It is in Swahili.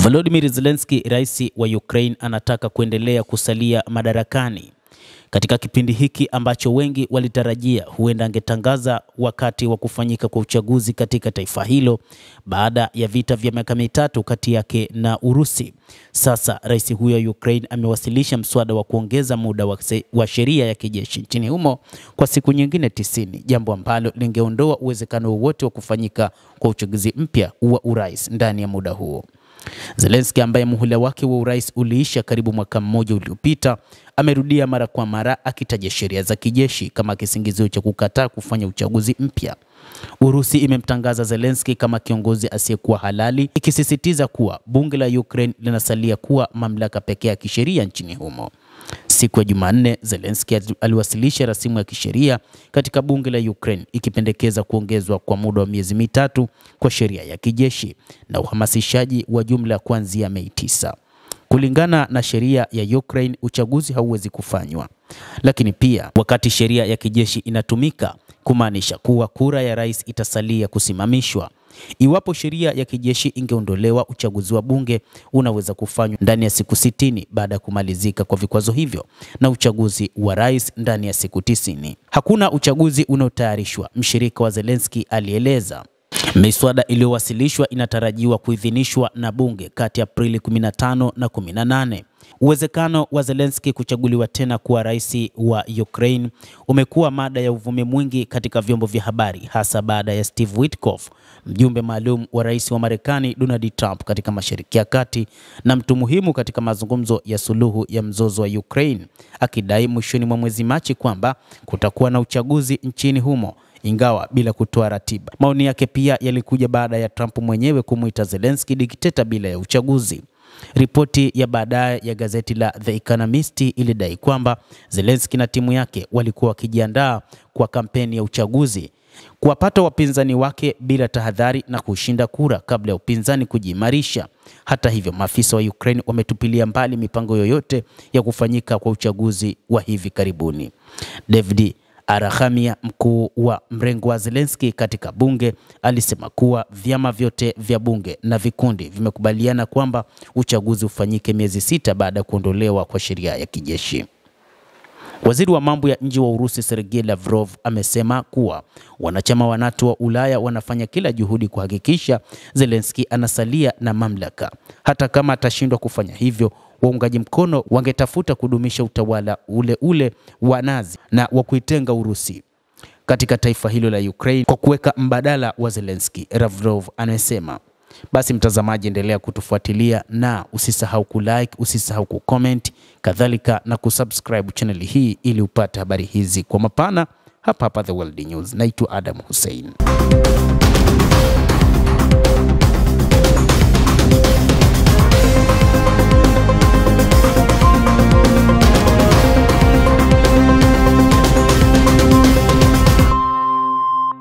Volodymyr Zelensky, rais wa Ukraine, anataka kuendelea kusalia madarakani katika kipindi hiki ambacho wengi walitarajia huenda angetangaza wakati wa kufanyika kwa uchaguzi katika taifa hilo baada ya vita vya miaka mitatu kati yake na Urusi. Sasa rais huyo wa Ukraine amewasilisha mswada wa kuongeza muda wa sheria ya kijeshi nchini humo kwa siku nyingine 90, jambo ambalo lingeondoa uwezekano wowote wa kufanyika kwa uchaguzi mpya wa urais ndani ya muda huo. Zelensky, ambaye muhula wake wa urais uliisha karibu mwaka mmoja uliopita, amerudia mara kwa mara akitaja sheria za kijeshi kama kisingizio cha kukataa kufanya uchaguzi mpya. Urusi imemtangaza Zelensky kama kiongozi asiyekuwa halali, ikisisitiza kuwa bunge la Ukraine linasalia kuwa mamlaka pekee ya kisheria nchini humo. Siku ya Jumanne, Zelensky aliwasilisha rasimu ya kisheria katika bunge la Ukraine ikipendekeza kuongezwa kwa muda wa miezi mitatu kwa sheria ya kijeshi na uhamasishaji wa jumla kuanzia Mei 9. Kulingana na sheria ya Ukraine, uchaguzi hauwezi kufanywa. Lakini pia wakati sheria ya kijeshi inatumika, kumaanisha kuwa kura ya rais itasalia kusimamishwa. Iwapo sheria ya kijeshi ingeondolewa, uchaguzi wa bunge unaweza kufanywa ndani ya siku 60 baada ya kumalizika kwa vikwazo hivyo, na uchaguzi wa rais ndani ya siku 90. Hakuna uchaguzi unaotayarishwa, mshirika wa Zelensky alieleza. Miswada iliyowasilishwa inatarajiwa kuidhinishwa na bunge kati ya Aprili 15 na 18. Uwezekano wa Zelensky kuchaguliwa tena kuwa rais wa Ukraine umekuwa mada ya uvumi mwingi katika vyombo vya habari, hasa baada ya Steve Witkoff, mjumbe maalum wa rais wa Marekani Donald Trump katika Mashariki ya Kati na mtu muhimu katika mazungumzo ya suluhu ya mzozo wa Ukraine, akidai mwishoni mwa mwezi Machi kwamba kutakuwa na uchaguzi nchini humo, ingawa bila kutoa ratiba. Maoni yake pia yalikuja baada ya Trump mwenyewe kumuita Zelensky dikteta bila ya uchaguzi. Ripoti ya baadaye ya gazeti la The Economist ilidai kwamba Zelensky na timu yake walikuwa wakijiandaa kwa kampeni ya uchaguzi, kuwapata wapinzani wake bila tahadhari na kushinda kura kabla ya upinzani kujiimarisha. Hata hivyo, maafisa wa Ukraine wametupilia mbali mipango yoyote ya kufanyika kwa uchaguzi wa hivi karibuni. David Arahamia, mkuu wa mrengo wa Zelensky katika bunge, alisema kuwa vyama vyote vya bunge na vikundi vimekubaliana kwamba uchaguzi ufanyike miezi 6 baada ya kuondolewa kwa sheria ya kijeshi. Waziri wa mambo ya nje wa Urusi Sergei Lavrov amesema kuwa wanachama wa NATO wa Ulaya wanafanya kila juhudi kuhakikisha Zelensky anasalia na mamlaka. Hata kama atashindwa kufanya hivyo, waungaji mkono wangetafuta kudumisha utawala ule wa Nazi na wa kuitenga Urusi katika taifa hilo la Ukraine kwa kuweka mbadala wa Zelensky, Lavrov anasema. Basi mtazamaji, endelea kutufuatilia na usisahau kulike, usisahau kucomment, kadhalika na kusubscribe channel hii ili upate habari hizi kwa mapana hapa The World News. Naitwa Adam Hussein.